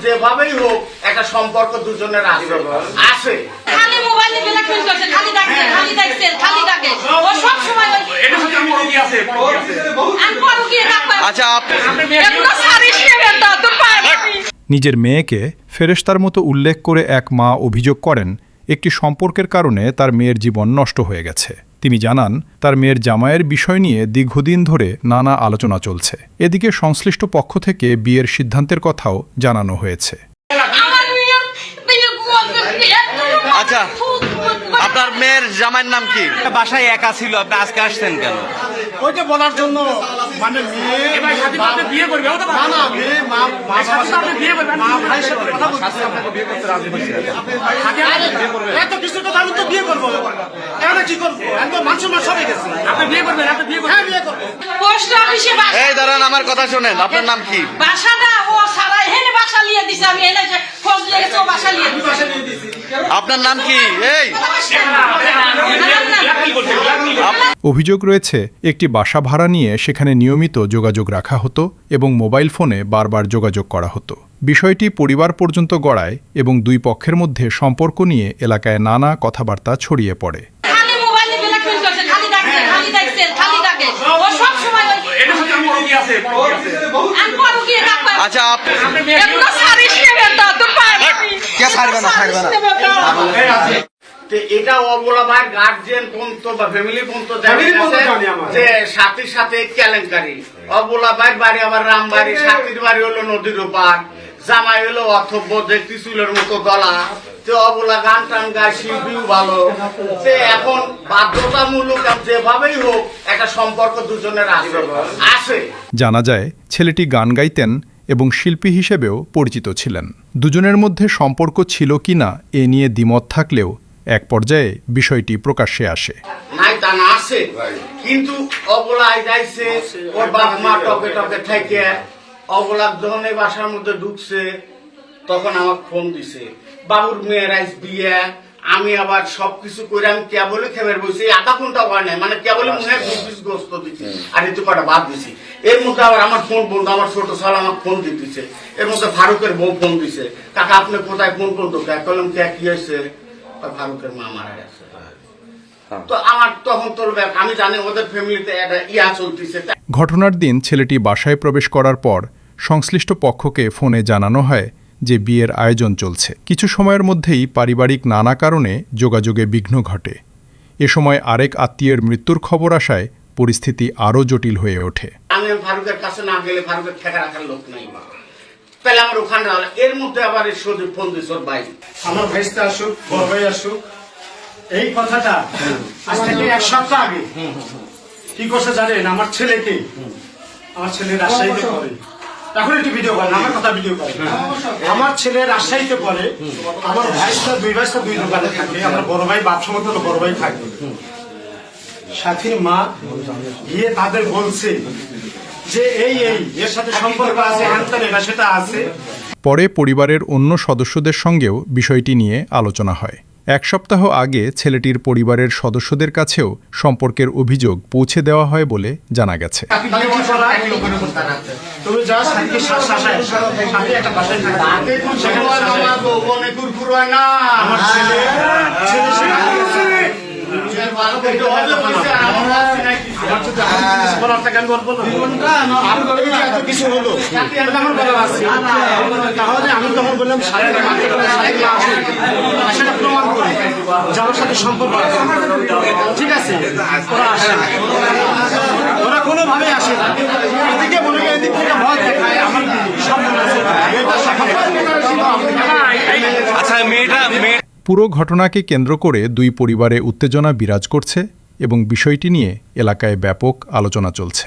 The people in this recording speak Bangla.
যেভাবেই হোক একটা সম্পর্ক দুজনের আছে। খালি মোবাইলে ব্ল্যাকমেল করছে, খালি ডাকছে, খালি ডাকছে, খালি ডাকে। ও সব সময় এটা হচ্ছে আমি রোগী আছে আর পরও কি ডাকবে? আচ্ছা এগুলো সারিস নেবেন তো তোর পারবি। নিজের মেয়েকে ফেরেশতার মতো উল্লেখ করে এক মা অভিযোগ করেন একটি সম্পর্কের কারণে তার মেয়ের জীবন নষ্ট হয়ে গেছে। তিনি জানান তার মেয়ের জামাইয়ের বিষয় নিয়ে দীর্ঘদিন ধরে নানা আলোচনা চলছে। এদিকে সংশ্লিষ্ট পক্ষ থেকে বিয়ের সিদ্ধান্তের কথাও জানানো হয়েছে। আচ্ছা, আপনার মেয়ের জামাইয়ের নাম কি? বাসায় একা ছিল, আপনি আজকে আসছেন কেন? ওইটা বলার জন্য, মানে মেয়ে এবার সাথে আপনি বিয়ে করবে ওটা না না মেয়ে মা আপনি বিয়ে করবেন মা ভাইয়ের সাথে কথা বলছি। বিয়ে করতে রাজি হচ্ছে এত কিছু কথা আমি তো বিয়ে করবো, এখন কি করবো? আমি তো মানুষ সরে গেছি। আপনি বিয়ে করবেন হ্যাঁ বিয়ে করবো। পোস্ট অফিসে এই দাঁড়ান, আমার কথা শোনেন। আপনার নাম কি? বাসাটা ও সারা হেনে বাসা লিয়ে দিছে। আমি এনে যে খোঁজ লেগেছে ও বাসা লিয়ে দিছে। আপনার নাম কি? এই অভিযোগ রয়েছে একটি বাসা ভাড়া নিয়ে সেখানে নিয়মিত যোগাযোগ রাখা হতো এবং মোবাইল ফোনে বারবার যোগাযোগ করা হতো। বিষয়টি পরিবার পর্যন্ত গড়ায় এবং দুই পক্ষের মধ্যে সম্পর্ক নিয়ে এলাকায় নানা কথাবার্তা ছড়িয়ে পড়ে। খালি মোবাইলে ব্ল্যাকমেল করছে, খালি ডাকছে, খালি ডাকছে, খালি ডাকে। ও সব সময় এটা হচ্ছে আমি রোগী আছে আর পরও কি ডাকবে? আচ্ছা এগুলো সারিস নেবেন তো তোর পারবি। কে ছাড়বে না, ছাড়বে না। এটা অবলা ভাই গার্জিয়ান পর্যন্ত বা ফ্যামিলি পর্যন্ত যে সাথীর সাথে কেলেঙ্কারি। অবলা ভাইয়ের বাড়ি আবার রামবাড়ি, সাথীর বাড়ি হলো নদীর ওপার, জামাই হলো অথব্য দেখতে চুলের মতো গলা। অবলা গান টান গায়, শিল্পীও ভালো। এখন বাধ্যতামূলক যেভাবেই হোক একটা সম্পর্ক দুজনের আছে। জানা যায় ছেলেটি গান গাইতেন এবং শিল্পী হিসেবেও পরিচিত ছিলেন। দুজনের মধ্যে সম্পর্ক ছিল কিনা এ নিয়ে দ্বিমত থাকলেও এক পর্যায়ে বিষয়টি প্রকাশ্যে আসে। নাই তা না আছে, কিন্তু অবলায় যাইছে ওর বাপ মা টকে টকে থেকে অবলার যখন এই বাসার মধ্যে ঢুকছে তখন আমার ফোন দিছে, বাবুর মেয়ের আইস বিয়ে। আমি আবার সবকিছু করে আমি কেবলে খেবের বসে আধা ঘন্টা হয় নাই, মানে কেবলে মুখে গোস্ত দিচ্ছি আর একটু কটা বাদ দিছি। এর মধ্যে আবার আমার ফোন বন্ধু, আমার ছোট সাল আমার ফোন দিতেছে। এর মধ্যে ফারুকের বউ ফোন দিছে, কাকা আপনি কোথায় ফোন করতো? বললাম কি হয়েছে? ফারুকের মা মারা গেছে। তো আমার তখন তোর আমি জানি ওদের ফ্যামিলিতে একটা চলতেছে। ঘটনার দিন ছেলেটি বাসায় প্রবেশ করার পর সংশ্লিষ্ট পক্ষকে ফোনে জানানো হয় যে বিয়ের আয়োজন চলছে। কিছু সময়ের মধ্যেই পারিবারিক নানা কারণে যোগাযোগে বিঘ্ন ঘটে। এ সময় আরেক আত্মীয়ের মৃত্যুর খবর আসায় পরিস্থিতি আরও জটিল হয়ে ওঠে। আমি ফারুকের কাছে না গেলে ফারুকের ঠেকা রাখার লোক নাই, তাহলে আমার ওখানে এর মধ্যে আবার ফোন দিস ওর ভাই, আমার ভাইস্তা আসুক, বড় ভাই আসুক। এই কথাটা আজ থেকে এক সপ্তাহ আগে কি করছে জানেন? আমার ছেলেকে, আমার ছেলে রাজশাহীতে পড়ে, এখন একটু ভিডিও করে, আমার কথা ভিডিও করে। আমার ছেলে রাজশাহীতে পড়ে, আমার ভাইস্তা দুই দোকানে থাকে। আমার বড় ভাই বাপ সমত বড় ভাই থাকে। সাথীর মা গিয়ে তাদের বলছে যে এই এর সাথে সম্পর্ক আছে, এটা সেটা আছে। পরে পরিবারের অন্য সদস্যদের সঙ্গেও বিষয়টি নিয়ে আলোচনা হয়। এক সপ্তাহ আগে ছেলেটির পরিবারের সদস্যদের কাছেও সম্পর্কের অভিযোগ পৌঁছে দেওয়া হয় বলে জানা গেছে। কিছু হলো তাহলে আমি তখন বললাম সেটা প্রমাণ করি যার সাথে সম্পর্ক আছে, ঠিক আছে? ওরা আসে না, ওরা কোনোভাবে আসে না। এদিকে মনে করেন এদিক থেকে ভয় দেখায় আমার আচ্ছা, মেয়েটা পুরো ঘটনাকে কেন্দ্র করে দুই পরিবারে উত্তেজনা বিরাজ করছে এবং বিষয়টি নিয়ে এলাকায় ব্যাপক আলোচনা চলছে।